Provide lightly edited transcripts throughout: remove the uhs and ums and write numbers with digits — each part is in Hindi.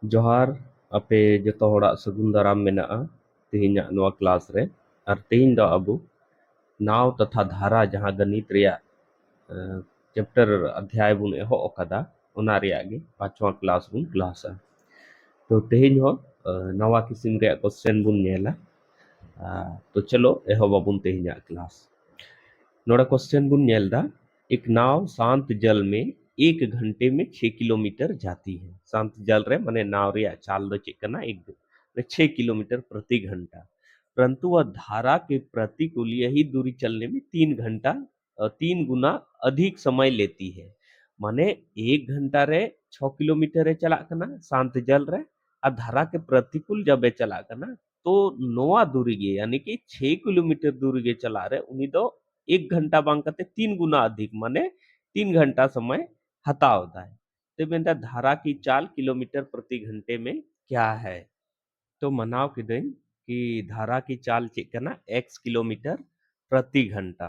जोहार अपे जतो होड़ा सगुन दाराम मेनाआ तेहिᱧᱟᱜ नोआ क्लास रे और तेहिᱧ दो अबु नाव तथा धारा जहां गणित रेया चैप्टर अध्याय बुन एहो ओकादा ओना रेया गे पांचवा क्लास बुन क्लासा तो तेहिᱧ हो नवा किस्म रे क्वेश्चन बुन नेला तो चलो एहो बाबुन तेहिᱧाᱜ क्लास नोड़ा क्वेश्चन बुन नेलदा एक नाव शांत जल में 1 घंटे में 6 किलोमीटर जाती है। शांत जल रे माने नाव रे चाल दो चेकना एक 6 किलोमीटर प्रति घंटा, परंतु वह धारा के प्रतिकूल यही दूरी चलने में 3 घंटा 3 गुना अधिक समय लेती है। माने 1 घंटा रे 6 किलोमीटर रे चला कना शांत जल रे और धारा के प्रतिकूल जब चला कना तो नोआ दूरी गे यानी कि 6 किलोमीटर दूरी गे चला रे उनी दो 1 घंटा बांग कते 3 गुना अधिक माने 3 घंटा समय हताव दाय। तो बेंदा धारा की चाल किलोमीटर प्रति घंटे में क्या है? तो मनाव किदें कि धारा की चाल चेक करना x किलोमीटर प्रति घंटा।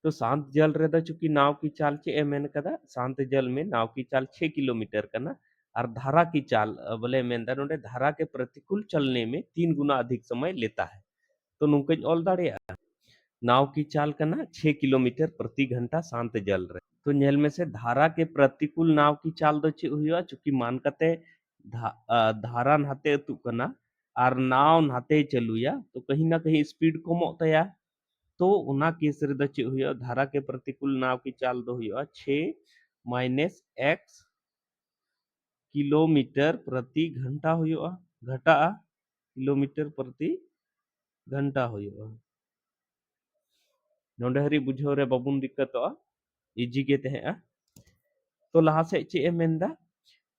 तो शांत जल रे दा चूंकि नाव की चाल चे एमएन कदा शांत जल में नाव की चाल 6 किलोमीटर करना और धारा की चाल बोले मेंदा नोडे धारा के प्रतिकूल चलने में 3 गुना अधिक समय लेता है। तो नुकन ऑल दाड़े नाव की चाल करना 6 किलोमीटर प्रति घंटा शांत जल रहे तो नेल में से धारा के प्रतिकूल नाव की चाल दो चे हुआ चूंकि मान कते धारा नहाते अतु कना और नाव नहाते चलुया तो कहीं ना कहीं स्पीड कमो तया तो उना केस रे द चे हुआ धारा के प्रतिकूल नाव की चाल दो हुआ 6 माइनस x किलोमीटर प्रति घंटा हुआ घटा किलोमीटर प्रति घंटा हुआ नोंडे हरी बुझाव रे बाबुन दिक्कतों इजी के तहे तो लहा से चे मेंदा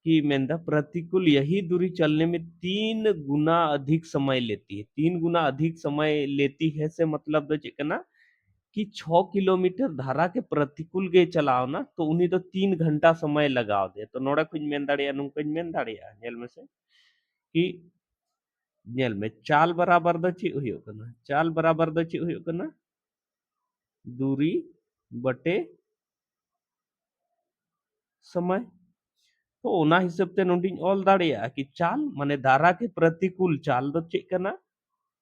कि मेंदा प्रतिकूल यही दूरी चलने में 3 गुना अधिक समय लेती है। 3 गुना अधिक समय लेती है से मतलब दो चेकना कि 6 किलोमीटर धारा के प्रतिकूल गे चलाओ ना तो उन्हीं तो 3 घंटा समय लगाओ दे तो नोड़ा कुछ मेन दाड़िया नुकुछ मेन दाड़िया नेल में से कि नेल में चाल बराबर दो चे हुयो कना चाल बराबर दो चे हुयो कना दूरी बटे समय तो ओना हिसाब ते नोंडिन ऑल दाड़िया कि चाल माने धारा के प्रतिकूल चाल दो चेक करना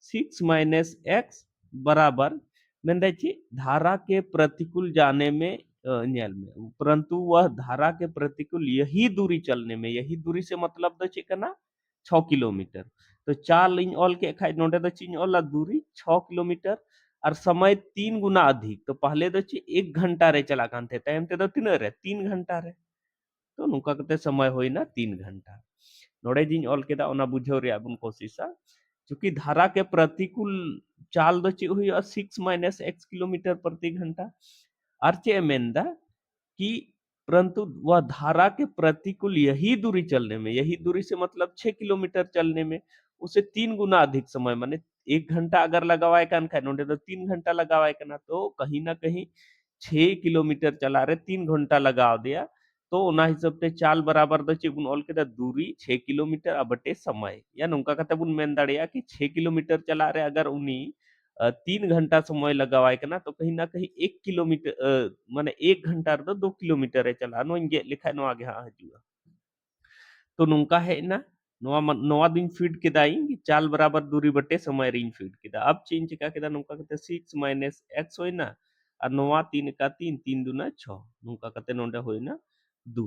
6 माइनस एक्स बराबर मेंदा ची धारा के प्रतिकूल जाने में नेल में परंतु वह धारा के प्रतिकूल यही दूरी चलने में यही दूरी से मतलब दो चेक करना 6 किलोमीटर तो चाल इन ऑल के खाई नोडे दो चिन ऑल दूरी 6 किलोमीटर और समय 3 गुना अधिक तो पहले दो ची 1 घंटा रे चला कांथे टाइम ते दो 3 घंटा रे तो नुका कते समय होइना 3 घंटा नोड़े जिन ऑल केदा ओना बुझाव रे बुन कोशिशा चूंकि धारा के प्रतिकूल चाल दो चे हुई 6 माइनस x किलोमीटर प्रति घंटा और चे मेंदा कि परंतु वह धारा के प्रतिकूल यही दूरी चलने में यही दूरी से मतलब 6 किलोमीटर चलने में उसे 3 गुना अधिक समय माने 1 घंटा अगर लगावाए कान खाए नोडे तो 3 घंटा लगावाए कना तो कहीं ना कहीं 6 किलोमीटर चला रहे 3 घंटा लगा दिया तो ओना हिसाब ते चाल बराबर दो चे बुन ऑल के दूरी 6 किलोमीटर अबटे समय या नुका कते बुन मेन दाड़िया कि 6 किलोमीटर चला रहे अगर उनी 3 घंटा समय लगावाए कना तो कहीं ना कहीं 1 किलोमीटर माने 1 घंटा दो 2 किलोमीटर है चला नो इंगे लिखा नो आगे हाँ हजुआ तो नुका है ना नोआ दिन फीड के दाई चाल बराबर दूरी बटे समय रिन फीड के दा अब चेंज का के दा नुका कते 6 माइनस x होइना और नोआ 3 का 3 3 दूना 6 नुका कते नोंडे होइना 2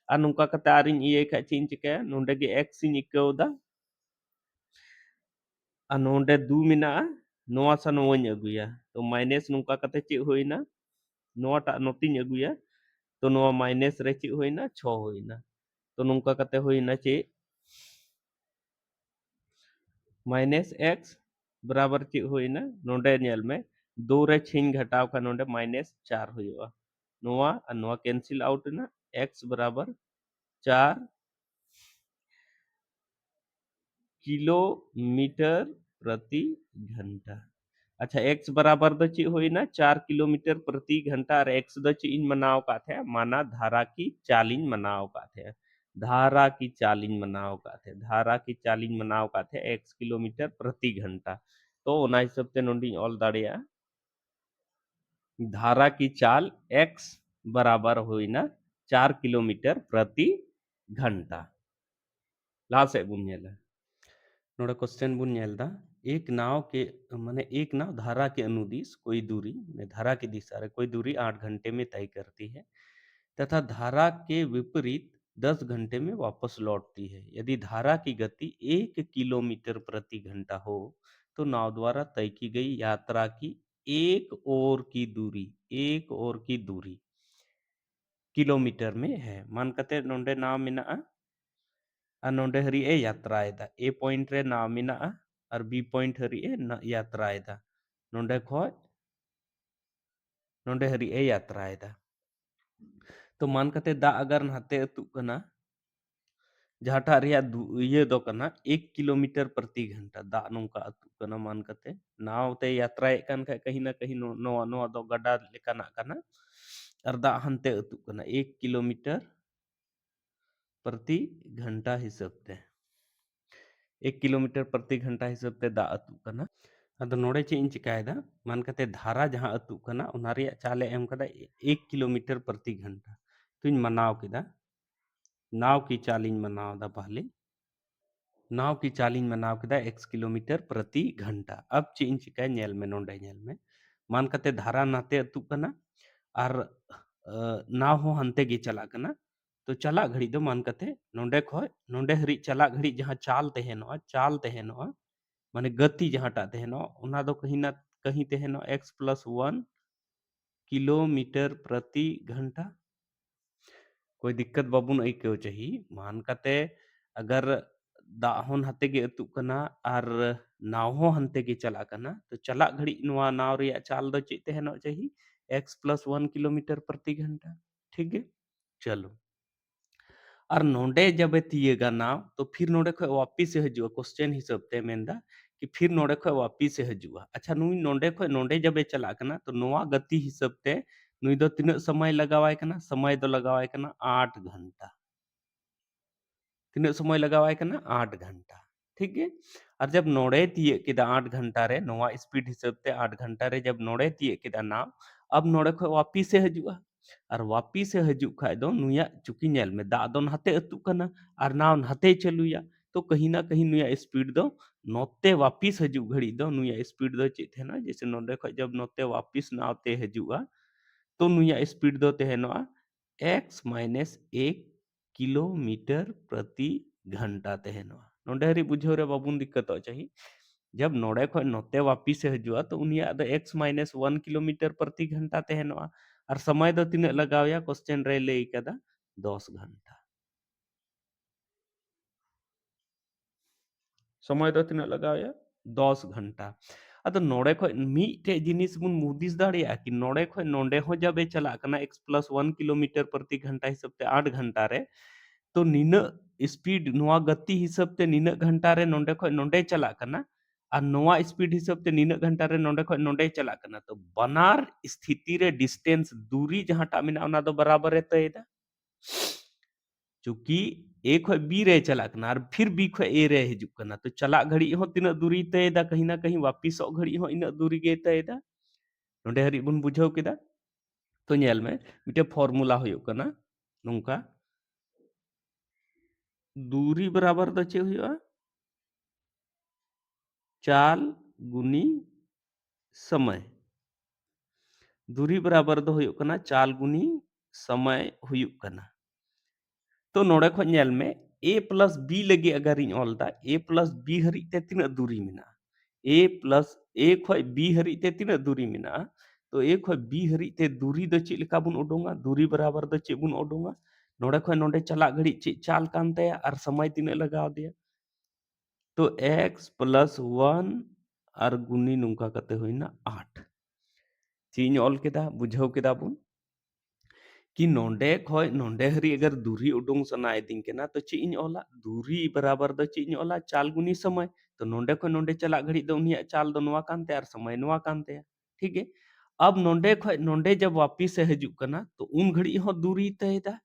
और नुका कते आरिन ये खा चेंज के नोंडे के x इन इक्वदा और नोंडे 2 मिना नोआ सा नोवኝ अगुया तो माइनस नुका कते चे होइना नोआ टा नोतिኝ अगुया तो नोआ माइनस रे चे होइना 6 होइना तो नुका कते होइना चे माइनस एक्स बराबर चे होइना नोंडे नेल में 2 रे 6 घटाव का नोंडे माइनस 4 होइवा नोआ और नोआ कैंसिल आउट ना x बराबर 4 किलोमीटर प्रति घंटा अच्छा x बराबर दो ची होइना 4 किलोमीटर प्रति घंटा और x दो ची इन मनाव का थे माना धारा की चालिन मनाव का थे धारा की चालिन मनाव का थे धारा की चालिन मनाव का थे x किलोमीटर प्रति घंटा तो ओना हिसाब ते नोंडी ऑल दाड़िया धारा की चाल x बराबर हुई ना 4 किलोमीटर प्रति घंटा ला से बुन नेला नोडे क्वेश्चन बुन नेलदा एक नाव के माने एक नाव धारा के अनुदिश कोई दूरी माने धारा की दिशा रे कोई दूरी 8 घंटे में तय करती है तथा धारा के विपरीत 10 घंटे में वापस लौटती है। यदि धारा की गति 1 किलोमीटर प्रति घंटा हो तो नाव द्वारा तय की गई यात्रा की एक ओर की दूरी किलोमीटर में है। मान कते नोंडे नाव मेना आ नोंडे हरी ए यात्राएदा ए पॉइंट रे नाव मेना और बी पॉइंट हरी ए यात्राएदा नोंडे खो नोंडे हरी ए यात्राएदा तो मान कते दा अगर नहाते अतुक कना जहाटा रिया ये दो कना 1 किलोमीटर प्रति घंटा दा नोंका अतुक कना मान कते नाव ते यात्राए कन खा कहीं ना कहीं नोआ नोआ दो गडा लेकाना कना और दा हनते अतुक कना 1 किलोमीटर प्रति घंटा हिसाब ते 1 किलोमीटर प्रति घंटा हिसाब ते दा अतुक कना अदो नोड़े चे इन चिकायदा मान कते धारा जहां अतुक कना उना रिया चाले एम कदा 1 किलोमीटर प्रति घंटा तो इन मनाव किदा नाव की चालिन मनाव दा पहले नाव की चालिन मनाव किदा 1 किलोमीटर प्रति घंटा अब चे इन चिकाय नेल में नोंडे नेल में मान कते धारा नाते अतुक कना और नाव हो हनते गे चला कना तो चला घड़ी दो मान कते नोंडे खो नोंडे हरी चला घड़ी जहां चाल तहेनोआ माने गति जहांटा तहेनोआ उना दो कहीं ना कहीं तहेनोआ x+1 किलोमीटर प्रति घंटा कोई दिक्कत बाबुन आइकेव चाही मान कते अगर दाहोन हते गे अतुक कना और नाव हो हनते गे चला कना तो चला घड़ी नोआ नाव रिया चाल दो चे तहेनोआ चाही x+1 किलोमीटर प्रति घंटा ठीक है चलो और नोंडे जब तीयेगा नाव तो फिर नोंडे खो वापिस से हजुआ क्वेश्चन हिसाब ते मेंदा कि फिर नोंडे खो वापिस से हजुआ अच्छा नुई नोंडे खो नोंडे जब चला कना तो नोआ गति हिसाब ते नुई दो तीन समय लगावाय कना समय दो लगावाय कना 8 घंटा तीन समय लगावाय कना 8 घंटा ठीक है और जब नोड़े तिये केदा 8 घंटा रे नोआ स्पीड हिसाब ते 8 घंटा रे जब नोड़े तिये केदा नाव अब नोड़े खो वापिस से हजुआ और वापिस से हजु खाय दो नुया चुकी नेल में दा दो नहाते अतु कना और नाव नहाते चलुया तो कहीं ना कहीं नुया स्पीड दो नोते वापिस हजु घड़ी दो नुया स्पीड दो चे थे ना जैसे नोड़े खो जब नोते वापिस नाव ते हजुआ तो नुया स्पीड दो तहेनोआ x-1 किलोमीटर प्रति घंटा तहेनोआ नोंडे हरी बुझो रे बाबुन दिक्कत चाही जब नोड़े खो नोते वापिस से हजुआ तो उनिया द x-1 किलोमीटर प्रति घंटा तहेनोआ और समय दो तीन लगावया क्वेश्चन रे ले कदा 10 घंटा समय दो तीन लगावया 10 घंटा अद नोड़े खो मीटे जिनिस बुन मुदिस दाड़िया कि नोड़े खो नोंडे हो जब चला कना x+1 किलोमीटर प्रति घंटा हिसाब ते 8 घंटा रे तो निन स्पीड नोआ गति हिसाब ते निन घंटा रे नोंडे खो नोंडे चला कना और नोआ स्पीड हिसाब ते निन घंटा रे नोंडे खो नोंडे चला कना तो बनार स्थिति रे डिस्टेंस दूरी जहां टा मिना ओना दो बराबर है तयदा चूंकि ए खो बी रे चला कना और फिर बी खो ए रे हिजुक कना तो चला घड़ी हो तीन दूरी तयदा कहीं ना कहीं वापिस घड़ी हो इन दूरी गे तयदा नोंडे हरी बुन बुझाव केदा तो नेल में मिटे फॉर्मूला हुयो कना नोंका दूरी बराबर दो चे हुआ चाल गुनी समय दूरी बराबर दो हुयो कना चाल गुनी समय हुयो कना तो नोड़े खो नेल में a प्लस b लगे अगर इन ऑलदा a प्लस b हरी ते तीन दूरी मिना a खो b हरी ते तीन दूरी मिना तो a खो b हरी ते दूरी दो चे लेका बुन उडोंगा दूरी बराबर दो चे बुन उडोंगा नोड़े खो नोड़े चला घड़ी चे चाल कांते और समय तीन लगाव दिया तो x+1 और गुनी नुका कते हुईना 8 चीन ऑल केदा बुझाव केदा बुन कि नोंडे खो नोंडे हरी अगर दूरी उडोंग सनाए दिन के ना तो चीन ऑला दूरी बराबर दो चीन ऑला चाल गुनी समय तो नोंडे खो नोंडे चला घड़ी दो उनिया चाल दो नोआ कांते और समय नोआ कांते ठीक है अब नोंडे खो नोंडे जब वापिस से हजु कना तो उन घड़ी हो दूरी तयदा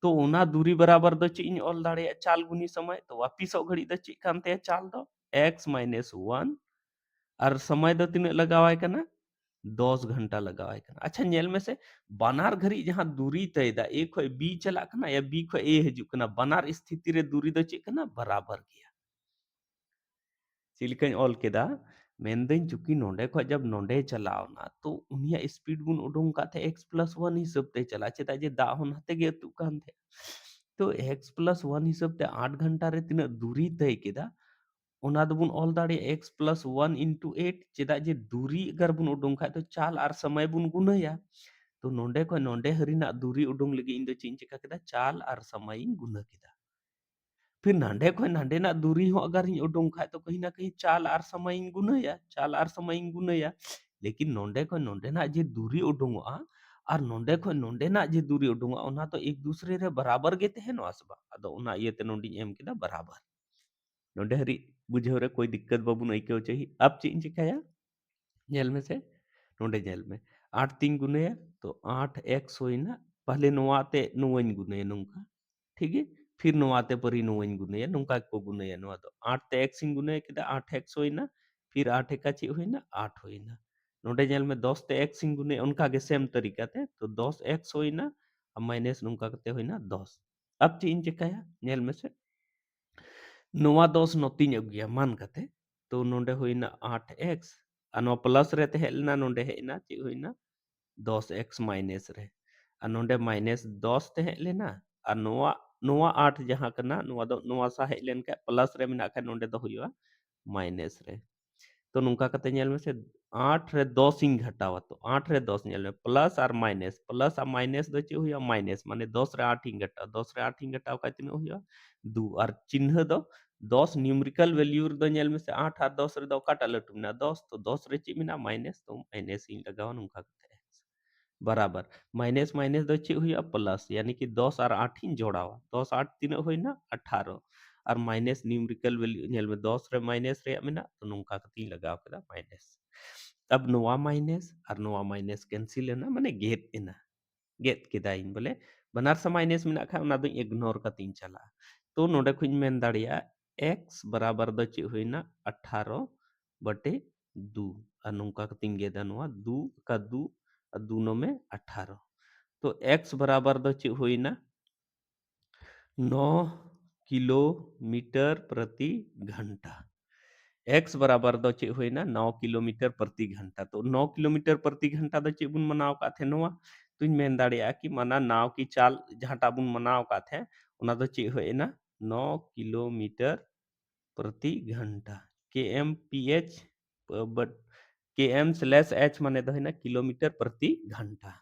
तो ओना दूरी बराबर दो चीन ऑल दाड़े चाल गुनी समय तो वापिस घड़ी दो ची कांते चाल दो x-1 और समय दो तीन लगावाय कना 10 घंटा लगावाय कना। अच्छा नेल में से बानार घड़ी जहां दूरी तय दा ए खय बी चला कना या बी खय ए हिजुग कना बानार स्थिति रे दूरी दो चेक कना बराबर गया। चिलकाኝ ऑल केदा मेनदें चुकी नोंडे खय जब नोंडे चलावना तो उनिया स्पीड बुन उडुंग का थे x+1 हिसाब ते चला चेदा जे दा होन हते गे तु कान थे तो x+1 हिसाब ते 8 घंटा रे तिना दूरी तय केदा ओना दबुन ऑल दाड़े x+1 into 8 चेदा जे दूरी अगर बुन उडुंग खाय तो चाल आर समय बुन गुनाया तो नोंडे खय नोंडे हरिना दूरी उडुंग लगी इन दो चिन चिका केदा चाल आर समय इन गुना केदा फिर नांडे खय नांडे ना दूरी हो अगर इन उडुंग खाय तो कहीं ना कहीं चाल आर समय इन गुनाया चाल आर समय इन गुनाया लेकिन नोंडे खय नोंडे ना जे दूरी उडुंगआ और नोंडे खय नोंडे ना जे दूरी उडुंगआ ओना तो एक दूसरे रे बराबर गे तहेनो आसबा अदो ओना इयते नोंडी एम केदा बराबर नोंडे हरी बुझेव रे कोई दिक्कत बाबुन आइकेव चाहिए अब चेक चिकाया जेल में से नोंडे जेल में 8 3 गुने तो 8x होइना पहले नोआते नोइन गुने नुंका ठीक है फिर नोआते परी नोइन गुने नुंका को गुने नोआ तो 8 ते x इन गुने केदा 8x होइना फिर 8 का ची होइना 8 होइना नोंडे जेल में 10 ते x इन गुने उनका के सेम तरीका ते तो 10x होइना अब माइनस नुंका कते होइना 10 अब ची इन चिकाया जेल में से नोआ 10 नोतिन अगिया मान कते तो नोंडे होइना 8x अनो प्लस रे ते हेलना नोंडे हेना ची होइना 10x माइनस रे आ नोंडे माइनस 10 ते हेज लेना आ नोआ नोआ 8 जहां कना नोआ दो नोआ सा हेज लेन का प्लस रे मेना खा नोंडे दो हुआ माइनस रे तो नुका कते नेल में से 8 रे 10 इन घटावा तो 8 रे 10 नेल में प्लस और माइनस प्लस और माइनस दो ची हुआ माइनस माने 10 रे 8 इन घटाव 10 रे 8 इन घटाव का तिनो हुआ 2 और चिन्ह दो 10 न्यूमेरिकल वैल्यू दो नेल में से 8 और 10 रे दो काटा लटू ना 10 तो 10 रे ची मिना माइनस तो माइनस इन लगावा नुका कते बराबर माइनस माइनस दो ची हुआ प्लस यानी कि 10 और 8 इन जोड़ावा 10 8 तीन होइना 18 और माइनस न्यूमेरिकल वैल्यू नेल में 10 रे माइनस रे मेना तो नुका कती लगाव केदा माइनस अब नोआ माइनस और नोआ माइनस कैंसिल है ना माने गेट एना गेट केदा इन बोले बनार सा माइनस मेना खा ओना दो इग्नोर कतीन चला तो नोडे खुइन मेन दाड़िया x बराबर दो ची होइना 18 बटे 2 और नुका कतीन गेदा नोआ 2 का 2 दूनो में 18 तो x बराबर दो ची होइना 9 किलोमीटर प्रति घंटा x बराबर दो चे होइना 9 किलोमीटर प्रति घंटा तो 9 किलोमीटर प्रति घंटा दो चे बुन मनाव का थे नोआ तुम मेन दाड़िया कि मना नाव की चाल जहां बुन मनाव का थे ओना दो चे होइना 9 किलोमीटर प्रति घंटा के एम पी एच बट के एम स्लैश एच माने दो है ना किलोमीटर प्रति घंटा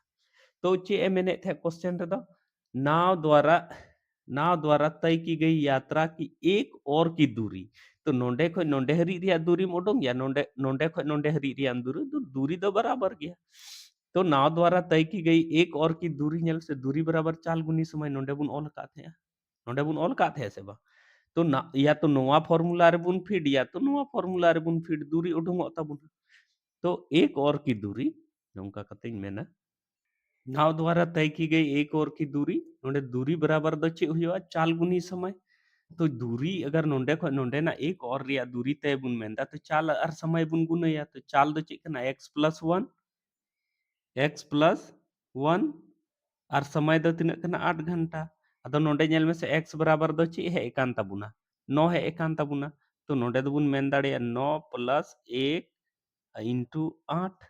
तो चे मैंने थे क्वेश्चन रे दो नाव द्वारा तय की गई यात्रा की एक और की दूरी तो नोंडे खो नोंडे हरी रिया दूरी मोडोंग या नोंडे नोंडे खो नोंडे हरी रिया दूरी तो दूरी तो बराबर गया तो नाव द्वारा तय की गई एक और की दूरी नेल से दूरी बराबर चाल गुनी समय नोंडे बुन ऑल का थे नोंडे बुन ऑल का थे से बा तो ना या तो नोवा फार्मूला रे बुन फीड या तो नोवा फार्मूला रे बुन फीड दूरी उडुंगो ताबुन तो एक और की दूरी नोंका कतेኝ मेना नाव द्वारा तय की गई एक और की दूरी नोंडे दूरी बराबर दो चे हुआ चाल गुनी समय तो दूरी अगर नोंडे खो नोंडे ना एक और रिया दूरी तय बुन मेंदा तो चाल और समय बुन गुनया तो चाल दो चेक ना x+1 और समय दो तिना कना 8 घंटा अदो नोंडे नेल में से x बराबर दो चे है एकान ताबुना 9 है एकान ताबुना तो नोंडे दो बुन मेन दाड़िया 9 + 1 इंटू 8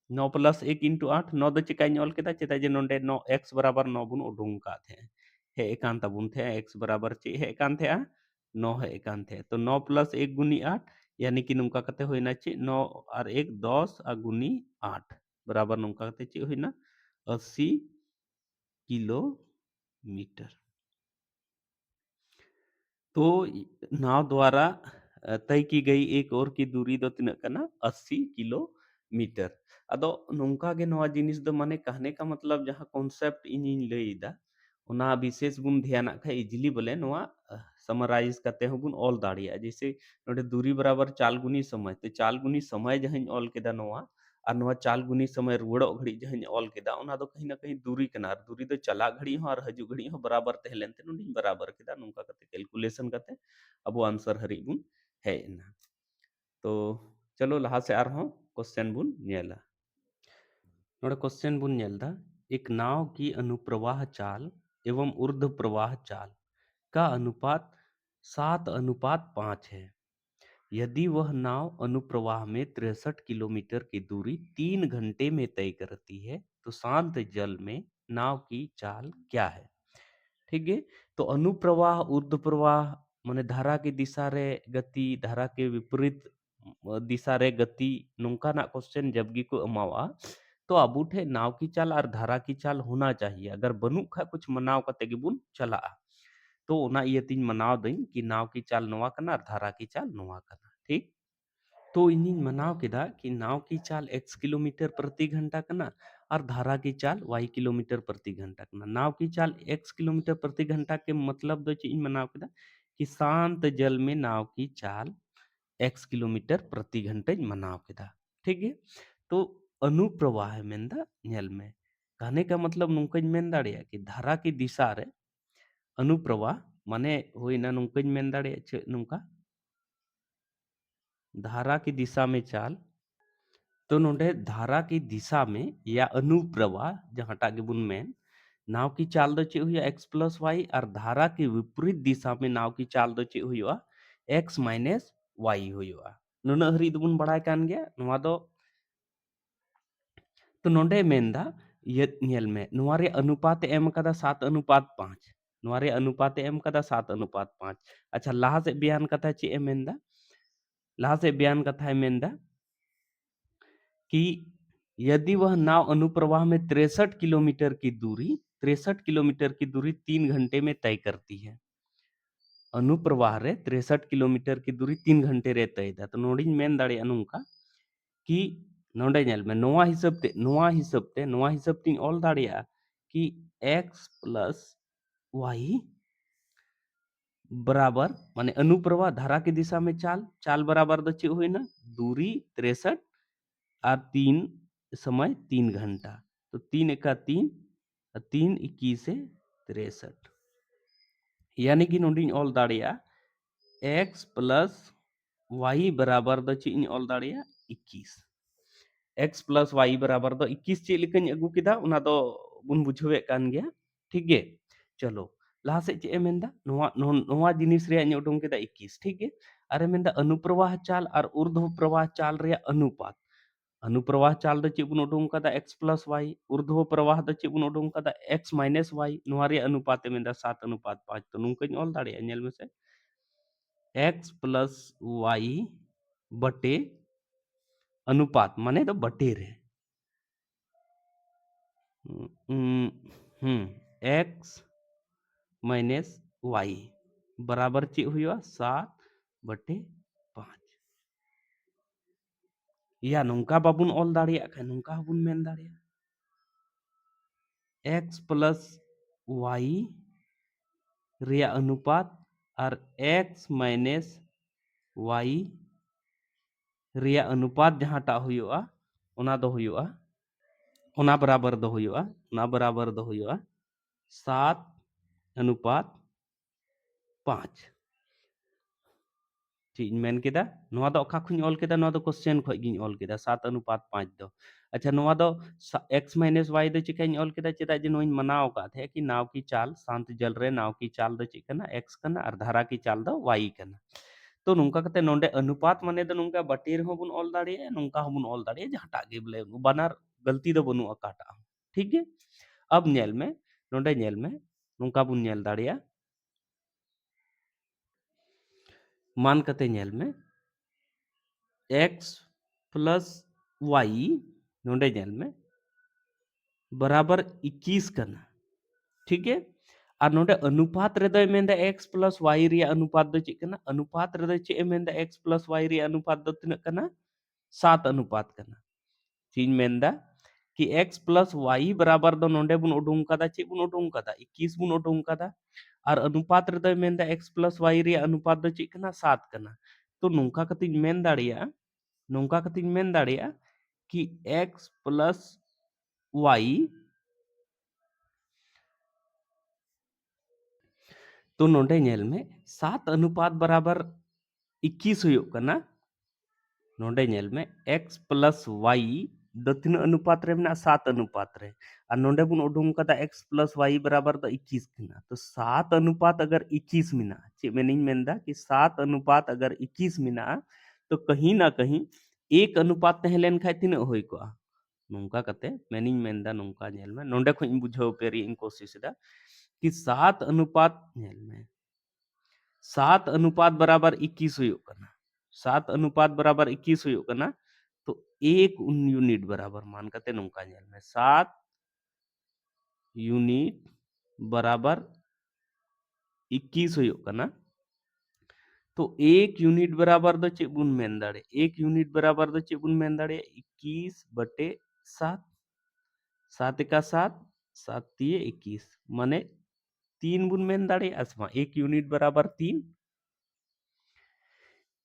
9 + 1 इंटू 8 9 दो चिकाई ऑल केदा चेदा जे नोंडे 9 x बराबर 9 बुन उडुंग का थे एकान ताबुन थे x बराबर चे है एकान थे 9 है एकान थे तो 9 + 1 गुनी 8 यानी कि नुका कते होइना चे 9 और 1 10 और गुनी 8 बराबर नुका कते चे होइना 80 किलोमीटर तो नाव द्वारा तय की गई एक और की दूरी दो तिना कना 80 किलोमीटर अदो नोंका गे नवा जिनिस दो माने कहने का मतलब जहां कॉन्सेप्ट इन लईदा ओना विशेष गुण ध्यान खा इजिली बोले नवा समराइज करते हो गुण ऑल दाड़िया जैसे नोडे दूरी बराबर चाल गुनी समय तो चाल गुनी समय जहां ऑल केदा नवा और नवा चाल गुनी समय रुड़ो घड़ी जहां ऑल केदा ओना दो कहीं ना कहीं दूरी कना दूरी दो चला घड़ी हो और हजू घड़ी हो बराबर तहलेनते नोडी बराबर केदा नोंका कते कैलकुलेशन करते अब आंसर हरी बुन है ना तो चलो लहा से आर क्वेश्चन बुन नेला नोड़े क्वेश्चन बुन नेलदा, एक नाव की अनुप्रवाह चाल एवं ऊर्ध्व प्रवाह चाल का अनुपात 7:5 है। यदि वह नाव अनुप्रवाह में 63 किलोमीटर की दूरी 3 घंटे में तय करती है तो शांत जल में नाव की चाल क्या है? ठीक है। तो अनुप्रवाह ऊर्ध्व प्रवाह माने धारा की दिशा रे गति, धारा के विपरीत दिशा रे गति, नोंका ना क्वेश्चन जब गी को एमावा तो आबू ठे नाव की चाल और धारा की चाल होना चाहिए। अगर बनू खा कुछ मनाव कते गिबुन चला, तो ओना इयतिन मनाव दई कि नाव की चाल नोवा कना और धारा की चाल नोवा कना। ठीक। तो इन्हीं मनाव केदा कि नाव की चाल x किलोमीटर प्रति घंटा कना और धारा की चाल y किलोमीटर प्रति घंटा कना। नाव की चाल x किलोमीटर प्रति घंटा के मतलब दो चीज मनाव केदा कि शांत जल में नाव की चाल x किलोमीटर प्रति घंटे मनाव केदा। ठीक है। तो अनुप्रवाह मेंदा नेल में कहने का मतलब नुंकज मेन दाड़िया कि धारा की दिशा रे अनुप्रवाह माने होइना नुंकज मेन दाड़िया चे नुंका धारा की दिशा में चाल। तो नोडे धारा की दिशा में या अनुप्रवाह जहां गे बुन मेन नाव की चाल दो चे हुआ x प्लस वाई और धारा के विपरीत दिशा में नाव की चाल दो चे हुआ x माइनस वाई हुआ। नुना हरी दबुन बड़ाय कान गया नुआ दो। तो नोडे मेनदा ये नेल में नुआरे अनुपात एम कदा 7:5 नुआरे अनुपात एम कदा 7:5। अच्छा लाहा से बयान कथा चे मेनदा लाहा से बयान कथा है मेनदा कि यदि वह नाव अनुप्रवाह में 63 किलोमीटर की दूरी 3 घंटे में तय करती है। अनुप्रवाह रे 63 किलोमीटर की दूरी 3 घंटे रे तय दा। तो नोडिन मेन दाड़े अनुका कि नोडे नेल में नोआ हिसाब तीन ऑल दाड़िया कि x प्लस y बराबर माने अनुप्रवाह धारा की दिशा में चाल चाल बराबर दो चे हुई ना दूरी 63 और 3 समय 3 घंटा। तो 3 और 3 से 63 यानी कि नोडिन ऑल दाड़िया x प्लस y बराबर दो ची ऑल दाड़िया 21 x प्लस y बराबर दो 21 चे लिखन अगू किदा उना दो बुन बुझवे कान गया। ठीक है। चलो लाहा से चे मेंदा नोवा नोवा जिनिस रे उडुंग केदा 21। ठीक है। अरे मेंदा अनुप्रवाह चाल और ऊर्ध्व प्रवाह चाल रे अनुपात। अनुप्रवाह चाल दो चेबुन उडुंग कदा x प्लस वाई, ऊर्ध्व प्रवाह दो चेबुन उडुंग कदा x माइनस वाई। नुआरे अनुपात मेंदा 7:5 तो नुंकन ऑल दाड़िया नेल में से x प्लस वाई बटे अनुपात माने तो बटे रे x माइनस वाई बराबर चे हुआ 7/5 या नौका बाबुन ऑल दाड़िया खान नौका हबुन मेन दाड़िया x प्लस वाई रिया अनुपात और x माइनस वाई रिया अनुपात जहां टा हुआ ओना दो हुआ ओना बराबर दो हुआ ओना बराबर दो हुआ 7:5 चीज मेन केदा नोआ दो अखा खुन ऑल केदा नोआ दो क्वेश्चन खoj गिन ऑल केदा 7:5 दो। अच्छा नोआ दो x माइनस वाई दो चिकाइन ऑल केदा चेदा जे नोइन मनाव का थे कि नाव की चाल शांत जल रे नाव की चाल दो चिकना x कना और धारा की चाल दो y कना। तो नुंका कते नोंडे अनुपात माने दो नुंका बटेर हो बुन ऑल दाड़िया नुंका हो बुन ऑल दाड़िया जहाटा गे बोले बनार गलती दो बनु अकाटा। ठीक है। अब नेल में नोंडे नेल में नुंका बुन नेल दाड़िया मान कते नेल में x प्लस वाई नोंडे नेल में बराबर 21 कना। ठीक है। और नोंडे अनुपात रे दो मेंदा x प्लस वाई रे अनुपात दो चे कना अनुपात रे दो चे मेंदा x प्लस वाई रे अनुपात दो तिना कना 7 कना। चीज मेंदा कि x प्लस वाई बराबर दो नोंडे बुन उडुंग कदा चे बुन उडुंग कदा 21 बुन उडुंग कदा और अनुपात रे दो मेंदा x प्लस वाई रे अनुपात दो चे कना 7 कना। तो नुंका कतिन मेन दाड़िया नौका कतिन मेन दाड़िया कि x प्लस वाई तो नोंडे नेल में 7 बराबर 21 हुई कना नोंडे नेल में x प्लस वाई ᱫᱚ ᱛᱤᱱᱟᱹᱜ ᱚᱱᱩᱯᱟᱛ ᱨᱮ ᱢᱮᱱᱟᱜᱼᱟ 7 ᱚᱱᱩᱯᱟᱛ ᱨᱮ ᱟᱨ ᱱᱚᱰᱮ ᱵᱚᱱ ᱩᱰᱩᱝ ᱠᱟᱫᱟ x + y बराबर ᱫᱚ 21 ᱠᱟᱱᱟ तो 7 अनुपात अगर 21 ᱢᱮᱱᱟᱜᱼᱟ ᱪᱮᱫ ᱢᱮᱱᱤᱧ ᱢᱮᱱᱫᱟ कि 7 अनुपात अगर 21 ᱢᱮᱱᱟᱜᱼᱟ तो कहीं ना कहीं 1 अनुपात तहे लेन खाय तीना होई कोआ नोंका कते मेनिኝ मेनदा नोंका नेल में नोंडे खो इन बुझाव पे री इन कोशिश दा कि 7 अनुपात नेल में 7 अनुपात बराबर 21 हुयुग कना 7 अनुपात बराबर 21 हुयुग कना तो 1 यूनिट बराबर मान कते नोंका नेल में 7 यूनिट बराबर 21 हुयुग कना तो 1 यूनिट बराबर दो चेक बुन मेन दाड़े 1 यूनिट बराबर दो चेक बुन मेन दाड़े 21/7 7 का 7 7 दिए 21 माने 3 बुन मेन दाड़े असमा 1 यूनिट बराबर 3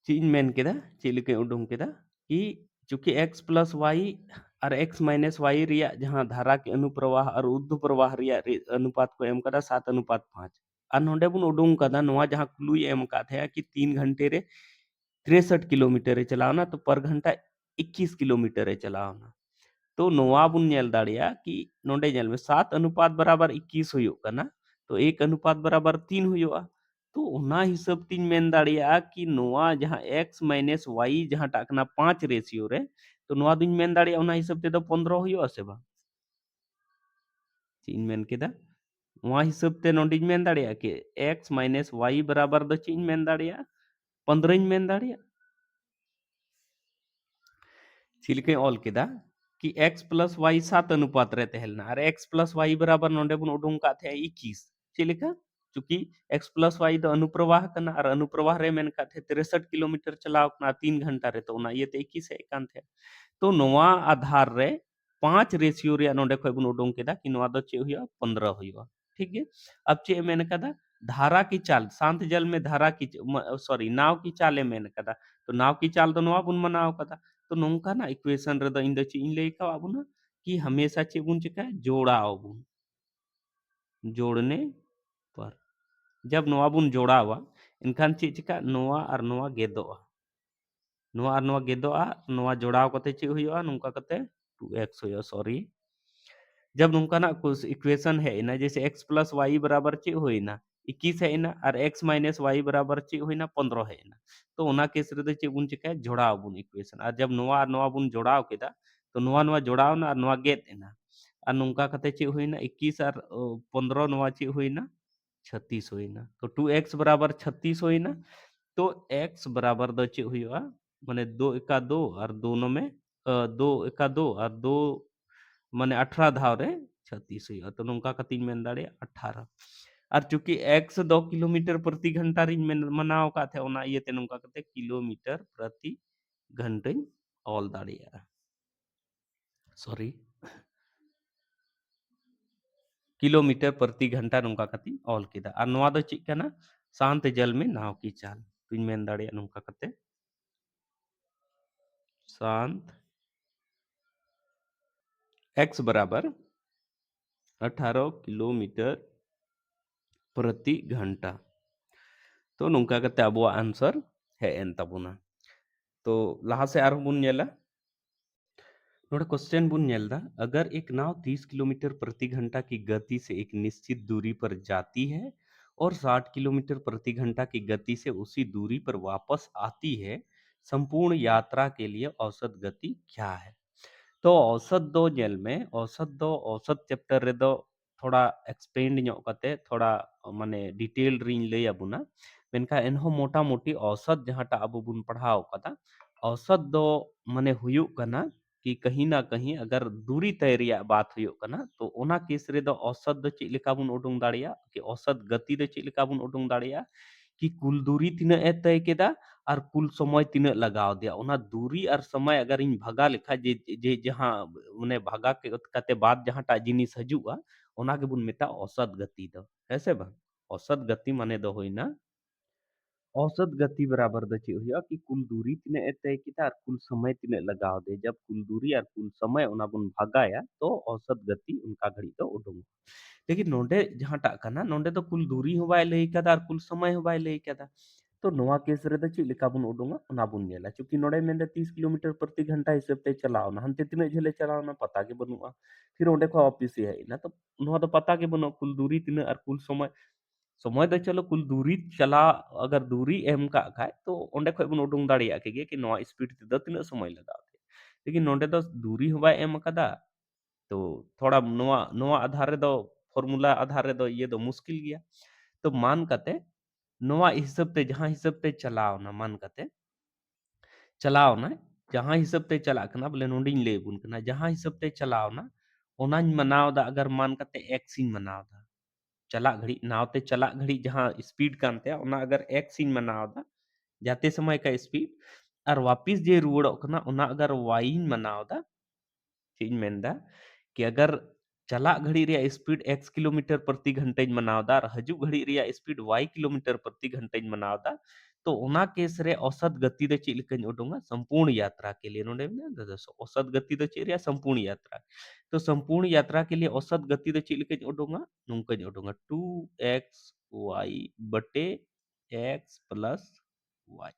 चीज मेन केदा चिलिके उडुम केदा कि चूंकि x प्लस y और x माइनस y रिया जहां धारा के अनुप्रवाह और ऊर्ध्व प्रवाह रिया अनुपात को एम कदा 7:5 और नोंडे बुन उडुम कदा नोआ जहां क्लू एम का थे कि 3 घंटे रे 63 किलोमीटर चलावना तो पर घंटा 21 किलोमीटर चलावना तो नोआ बुन नेल दाड़िया कि नोंडे नेल में 7 अनुपात बराबर 21 हुयुग कना तो 1 अनुपात बराबर 3 हुयुआ तो उना हिसाब तीन मेन दाड़िया कि नोआ जहां x माइनस y जहां टाकना 5 रेशियो रे तो नोआ दुन मेन दाड़िया उना हिसाब ते दो 15 हुयुआ से बा चीन मेन केदा नोआ हिसाब ते नोंडिन मेन दाड़िया कि x माइनस y बराबर दो चीन मेन दाड़िया 15 मेन दाड़िया चिलके ऑल केदा कि x प्लस y 7 अनुपात रे तहेलना और x प्लस y बराबर नोंडे बुन उडुंग का थे 21 चिलका चूंकि x प्लस y दो अनुप्रवाह कना और अनुप्रवाह रे मेन का थे 63 किलोमीटर चलाव कना 3 घंटा रे तो उना ये ते 21 है कान थे तो नोआ आधार रे 5 रेशियो रे नोंडे खय बुन उडुंग केदा कि नोआ दो चे हुआ 15 हुआ ठीक है अब चे मेन कदा धारा की चाल शांत जल में धारा की सॉरी नाव की चाले मेन कदा तो नाव की चाल दो नोआ बुन मनाव कदा तो नोंका ना इक्वेशन रे इन ची इन ले का आबू ना कि हमेशा चे बुन चिका जोड़ा आबू जोड़ने पर जब नोआ बुन जोड़ा हुआ इनखान चे चिका नोआ और नोआ गेदोआ नोआ और नोआ गेदोआ नोआ जोड़ाव कते चे हुआ नोंका कते 2x हुआ सॉरी जब नोंका ना कुछ इक्वेशन है ना जैसे x प्लस वाई बराबर चे हुई ना 21 है ना और x माइनस वाई बराबर चे हुई ना 15 है ना तो ओना केस रे चे बुन चिका जोड़ाव बुन इक्वेशन और जब नोआ और नोआ बुन जोड़ाव केदा तो नोआ नोआ जोड़ाव ना और नोआ गेद ना और नोंका कते चे हुई ना 21 और 15 नोआ चे हुई ना 36 हुई ना तो 2x बराबर 36 हुई ना तो x बराबर दो चे हुआ माने 2 एका 2 और दोनों में 2 एका 2 और 2 माने 18 धाव रे 36 हुआ तो नोंका कतिन मेन दाड़े 18 और चूंकि x 2 किलोमीटर प्रति घंटा रिन में मनाव का थे ओना ये ते नोंका कते किलोमीटर प्रति घंटे ऑल दाड़िया सॉरी किलोमीटर प्रति घंटा नोंका कति ऑल केदा और नोआ दो चिक कना शांत जल में नाव की चाल तुम मेन दाड़िया नोंका कते शांत x बराबर 18 किलोमीटर प्रति घंटा तो नोंका कते अबो आंसर है एन तबुना तो लहा से आरो बुन नेला नोडे क्वेश्चन बुन नेलदा अगर एक नाव 30 किलोमीटर प्रति घंटा की गति से एक निश्चित दूरी पर जाती है और 60 किलोमीटर प्रति घंटा की गति से उसी दूरी पर वापस आती है संपूर्ण यात्रा के लिए औसत गति क्या है तो औसत दो जेल में औसत चैप्टर रे दो थोड़ा एक्सपेंड ᱧᱚᱜ कते थोड़ा माने डिटेल रिन लay अबुना मेनका एनहो मोटा मोटी औसत जहांटा अबु बुन पढ़ाव कदा औसत दो माने हुयुग कना कि कहीं ना कहीं अगर दूरी तय रिया बात हुयुग कना तो ओना केस रे दो औसत दो चेक लेका बुन उडुंग दाड़िया कि औसत गति दो चेक लेका बुन उडुंग दाड़िया कि कुल दूरी तिना ए तय केदा और कुल समय तीना लगाव दिया ओना दूरी और समय अगर इन भगा लेखा जे जे जहां माने भगा के कते बाद जहां टा जिनिस हजुआ ओना के बुन मेता औसत गति दो ऐसे बा औसत गति माने दो होइना औसत गति बराबर दो चे हुआ कि कुल दूरी तिने तय किता और कुल समय तिने लगाव दे जब कुल दूरी और कुल समय ओना बुन भगाया तो औसत गति उनका घड़ी तो उडुंग लेकिन नोंडे जहां टा कना नोंडे तो कुल दूरी हो बाय लई कदा और कुल समय हो बाय लई कदा तो नोवा केस रेदो चेक लेका बुन उडुंगा ओना बुन नेला चूंकि नोडे मेंदे 30 किलोमीटर प्रति घंटा हिसाब ते चलावना हनते तिना झेले चलावना पता के बनुआ फिर ओंडे को ऑफिस हे ना तो नोवा तो पता के बनुआ कुल दूरी तिना और कुल समय समय दो चलो कुल दूरी चला अगर दूरी एम का खाए तो ओंडे खय बुन उडुंग दाड़िया के गे कि नोवा स्पीड ते तिना समय लगाव लेकिन नोडे दो दूरी हो बाय एम कदा तो थोड़ा नोवा नोवा आधार रे दो फॉर्मूला आधार रे दो ये दो मुश्किल गया तो मान कते नोवा हिसाब ते जहां हिसाब ते चलाव ना मान कते चलाव ना जहां हिसाब ते चला कना बोले नोंडिन ले बुन कना जहां हिसाब ते चलाव ना ओनाñ मनाव दा अगर मान कते एक्स इन मनाव दा चला घड़ी नाव ते चला घड़ी जहां स्पीड कानते ओना अगर एक्स इन मनाव दा जाते समय का स्पीड और वापिस जे रुवड़ों कना ओना अगर वाई इन मनाव दा चेज मेंदा कि अगर चला घड़ी रिया स्पीड एक्स किलोमीटर प्रति घंटे मनावदा और हजू घड़ी रिया स्पीड वाई किलोमीटर प्रति घंटे मनावदा तो ओना केस रे औसत गति दो चेक लेकन उडुंगा संपूर्ण यात्रा के लिए नोडे में औसत गति दो चेक रिया संपूर्ण यात्रा तो संपूर्ण यात्रा के लिए औसत गति दो चेक लेकन उडुंगा नुंकन उडुंगा 2x y बटे x प्लस y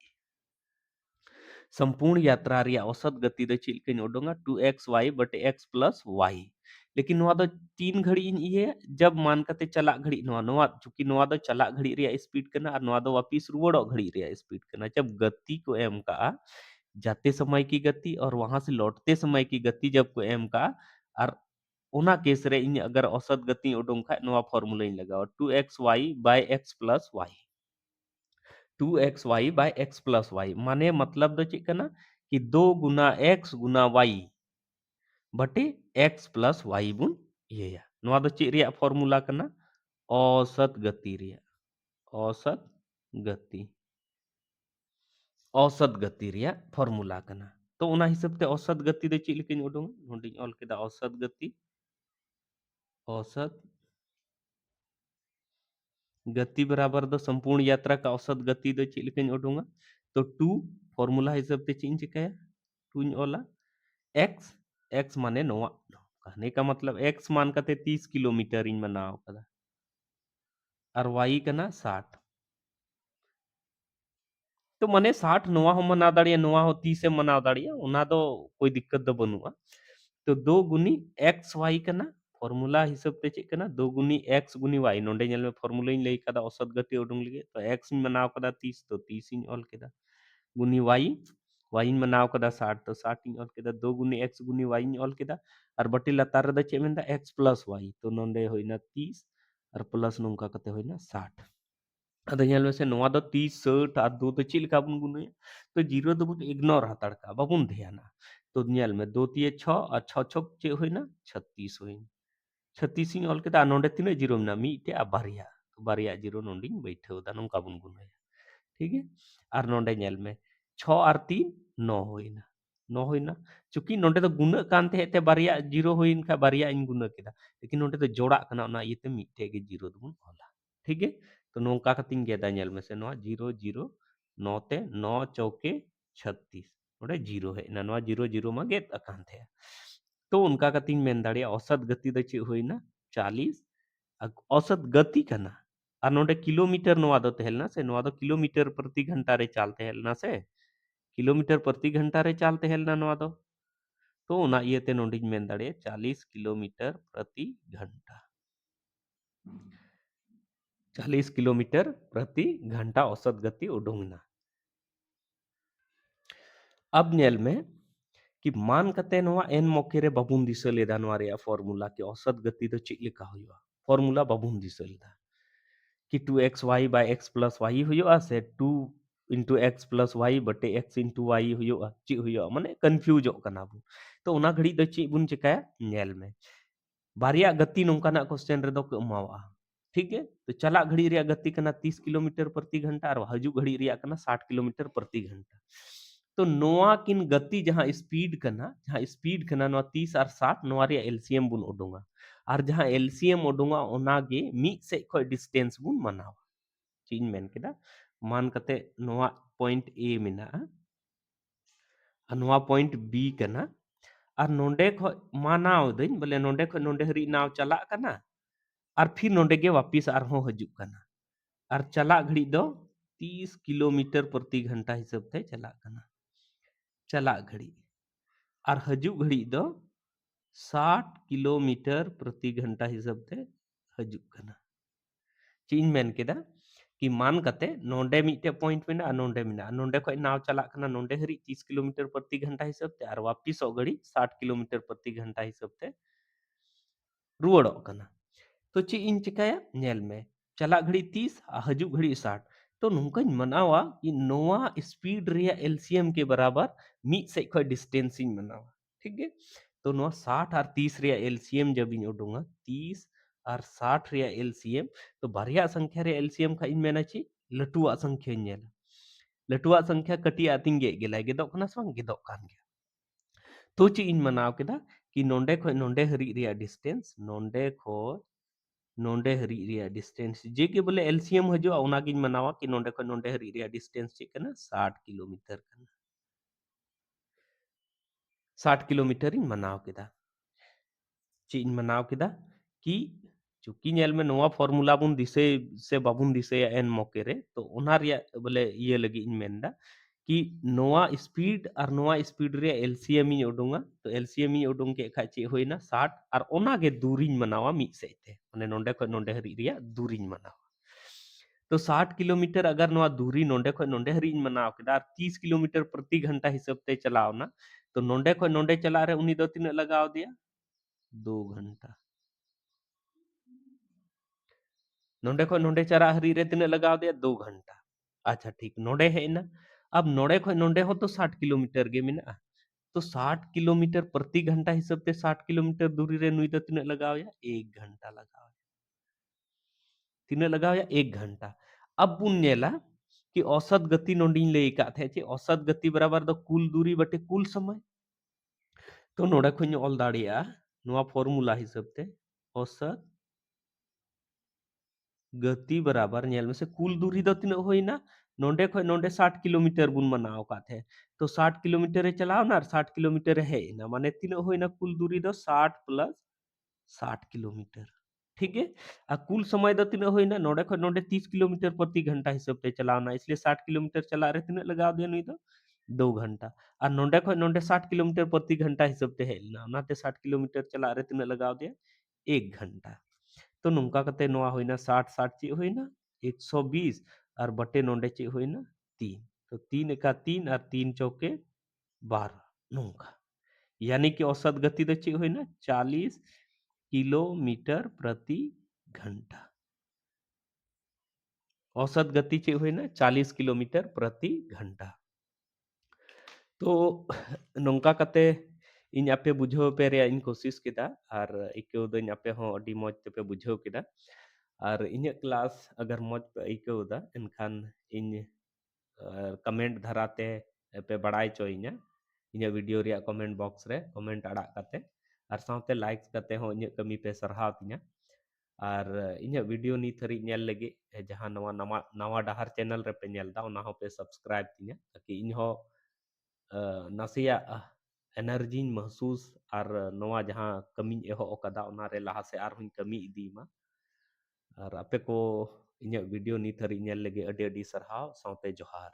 संपूर्ण यात्रा रिया औसत गति दो चेक लेकन उडुंगा 2xy बटे x प्लस y लेकिन नोआ दो तीन घड़ी ये जब मान कते चला घड़ी नोआ नोआ चूंकि नोआ दो चला घड़ी रिया स्पीड कना और नोआ दो वापिस रुवड़ो घड़ी रिया स्पीड कना जब गति को एम का जाते समय की गति और वहां से लौटते समय की गति जब को एम का और ओना केस रे इन अगर औसत गति उडुंग खा नोआ फार्मूला इन लगाओ 2xy by x plus y 2xy by x plus y माने मतलब दो चेक कना कि 2 गुना x गुना y बटे x प्लस y बुन ये या नोआ दो चेक रिया फार्मूला कना औसत गति रिया औसत गति औसत गति रिया फार्मूला कना तो ओना हिसाब ते औसत गति दो चेक लेकिन उडुंग नोंडी ऑल केदा औसत गति बराबर दो संपूर्ण यात्रा का औसत गति दो चेक लेकिन उडुंगा तो 2 फार्मूला हिसाब ते चेंज चिकाया 2 इन ओला x x माने नोआ कहने का मतलब x मान कते 30 किलोमीटर इन मनाव कदा और y कना 60 तो मने 60 नोआ हो मना दाड़िया नोआ हो 30 से मनाव दाड़िया ओना दो कोई दिक्कत दो बनुआ तो 2 गुनी एक्स वाई कना फॉर्मूला हिसाब ते चेक कना 2 गुनी एक्स गुनी वाई नोंडे नेल में फॉर्मूला इन लई कदा औसत गति उडुंग लिगे तो एक्स इन मनाव कदा 30 तो 30 इन ऑल केदा गुनी वाई वाई इन मनाव कदा 60 तो 60 इन ऑल केदा 2 गुनी एक्स गुनी वाई इन ऑल केदा और बटी लतार रे चे मेंदा एक्स प्लस वाई तो नोंडे होइना 30 और प्लस नोंका कते होइना 60 अद नेल में से नोआ दो 30 60 और 2 तो चेक लेका बुन गुने तो जीरो दो बुन इग्नोर हताड़ का बाबुन ध्याना तो नेल में 2 तिये 6 और 6 6 चे होइना 36 होइन 36 इन ऑल केदा नोंडे तिने जीरो में मीटे आ बारिया जीरो नोंडिंग बैठे दा नोंका बुन गुने ठीक है और नोंडे नेल में 6 और 3 9 होइना 9 होइना चूंकि नोंडे तो गुना कान ते बारिया जीरो होइन का बारिया इन गुना केदा लेकिन नोंडे तो जोड़ा कना ना इते मीटे के जीरो दो बुन होला ठीक है तो नोंका कतिंग गेदा नेल में से नोआ 0 0 9 ते 9 चौके 36 नोंडे जीरो है ना नोआ 0 0 मा गेद अकान थे तो उनका कतिंग मेन दाड़िया औसत गति द चे होइना 40 औसत गति कना और नोंडे किलोमीटर नोआ दो तहेलना से नोआ दो किलोमीटर प्रति घंटा रे चालते हेलना से किलोमीटर प्रति घंटा रे चालते हेलना नोआ दो तो ना ये ते नोंडिज मेन दाड़िया 40 किलोमीटर प्रति घंटा 40 किलोमीटर प्रति घंटा औसत गति उडुंगना अब नेल में कि मान कते नोआ एन मौके रे बाबुन दिशा लेदा नोआ रे फार्मूला के औसत गति तो चेक लेका हुआ फार्मूला बाबुन दिशा लेदा कि 2xy by x plus y हुआ से 2 into x प्लस y बटे x into y हुआ ची हुआ माने कंफ्यूज कना बु तो ओना घड़ी द ची बुन चिकाया नेल में बारिया गति नोंकाना क्वेश्चन रे दो को एमावा ठीक है तो चला घड़ी रिया गति कना 30 किलोमीटर प्रति घंटा और हजू घड़ी रिया कना 60 किलोमीटर प्रति घंटा तो नोआ किन गति जहां स्पीड कना नोआ 30 और 60 नोआ रिया एलसीएम बुन उडुंगा और जहां एलसीएम उडुंगा ओना गे मीट से खय डिस्टेंस बुन मनावा चीज मेन केदा मान कते नोआ पॉइंट ए मिना नोआ पॉइंट बी कना और नोंडे खय मानाव दिन बोले नोंडे खय नोंडे हरी नाव चला कना और फिर नोंडे गे वापिस आर हो हजू कना और चला घड़ी दो 30 किलोमीटर प्रति घंटा हिसाब ते चला घड़ी और हजु घड़ी दो 60 किलोमीटर प्रति घंटा हिसाब ते हजु कना चीन मेन केदा कि मान कते नोंडे मिटे पॉइंट में नोंडे खय नाव चला कना नोंडे हरी 30 किलोमीटर प्रति घंटा हिसाब ते और वापिस घड़ी 60 किलोमीटर प्रति घंटा हिसाब ते रुवाड़ोग कना तो ची इन चिकाया नेल में चला घड़ी 30 हजू घड़ी 60 तो नोंकाñ मनावा कि नोआ स्पीड रिया एलसीएम के बराबर मिट से खय डिस्टेंस इन मनावा ठीक है तो नोआ 60 और 30 रिया एलसीएम जब इन उडुंगा 30 और 60 रिया एलसीएम तो बारिया संख्या रे एलसीएम खा इन मेना ची लटुआ संख्या नेला लटुआ संख्या कटिया आतिन गेला गेदोग कना से बांग गेदोग कान गया तो ची इन मनाव केदा कि नोंडे खय नोंडे हरी रिया डिस्टेंस नोंडे खय नोंडे हरी रिया डिस्टेंस जे के बोले एलसीएम हजो ओना गिन मनावा कि नोंडे खय नोंडे हरी रिया डिस्टेंस चे कना 60 किलोमीटर कना 60 किलोमीटर इन मनाव केदा चे इन मनाव केदा कि चूंकि नेल में नोआ फार्मूला बुन दिसे से बाबुन दिसे एन मौके रे तो ओना रिया बोले ये लगी इन मेंदा कि नोआ स्पीड रे एलसीएम इन उडुंगा तो एलसीएम इन उडुंग के खा चे होइना 60 और ओना गे दूरी मनावा मिट सेते माने नोंडे खय नोंडे हरी रिया दूरी मनावा तो 60 किलोमीटर अगर नोआ दूरी नोंडे खय नोंडे हरी मनाव केदा और 30 किलोमीटर प्रति घंटा हिसाब ते चलावना तो नोंडे खय नोंडे चला रे उनी दो तिना लगाव दिया 2 घंटा नोंडे खय नोंडे चरा हरी रे तिना लगाव दिया 2 घंटा अच्छा ठीक नोंडे हेना अब नोंडे खय नोंडे हो तो 60 किलोमीटर गे मेना तो 60 किलोमीटर प्रति घंटा हिसाब ते 60 किलोमीटर दूरी रे नुई दो तिना लगाव या 1 घंटा लगाव तिना लगाव या 1 घंटा अब बुन नेला कि औसत गति नोंडिन ले का थे चे औसत गति बराबर दो कुल दूरी बटे कुल समय तो नोडे खुन ऑल दाड़िया नोआ फार्मूला हिसाब ते औसत गति बराबर नेल में से कुल दूरी दो तिना होइना नोंडे खय नोंडे 60 किलोमीटर बुन मनाव का थे तो 60 किलोमीटर रे चलाव ना 60 किलोमीटर है ना माने तिना होइना कुल दूरी दो 60 प्लस 60 किलोमीटर ठीक है कुल समय दो तिना होइना नोडे खय नोडे 30 किलोमीटर प्रति घंटा हिसाब ते चलावना इसलिए 60 किलोमीटर चला रे तिना लगाव दिया नुई दो 2 घंटा और नोंडे खय नोंडे 60 किलोमीटर प्रति घंटा हिसाब ते हेलना ओनाते 60 किलोमीटर चला रे तिना लगाव दिया 1 घंटा तो नोंका कते नोआ होइना 60 60 चे होइना 120 और बटे नोंडे चे होइना 3 तो 3 एका 3 और 3 चौके 12 नोंका यानी कि औसत गति द चे होइना 40 किलोमीटर प्रति घंटा औसत गति चे होइना 40 किलोमीटर प्रति घंटा तो नोंका कते इन आपे बुझाव पे रे इन कोशिश केदा और इको दन आपे हो अडी मौज ते बुझाव केदा और इन क्लास अगर मौज पे इको दा एनखान इन कमेंट धराते पे बड़ाई चोइना इन वीडियो रे कमेंट बॉक्स रे कमेंट अड़ा कते और साथे लाइक कते हो इन कमी पे सरहाव तिना और इन वीडियो नी थरी नेल लगे जहां नवा नवा नवा डहार चैनल रे पे नेल दा ओना हो पे सब्सक्राइब तिना ताकि इन हो नासिया एनर्जी महसूस और नवा जहां कमी एहो ओकदा ओना रे लहा से आर हुई कमी इदी मा और आपे को इन वीडियो नी थरी नेल लगे अडी अडी सरहाव साथे जोहार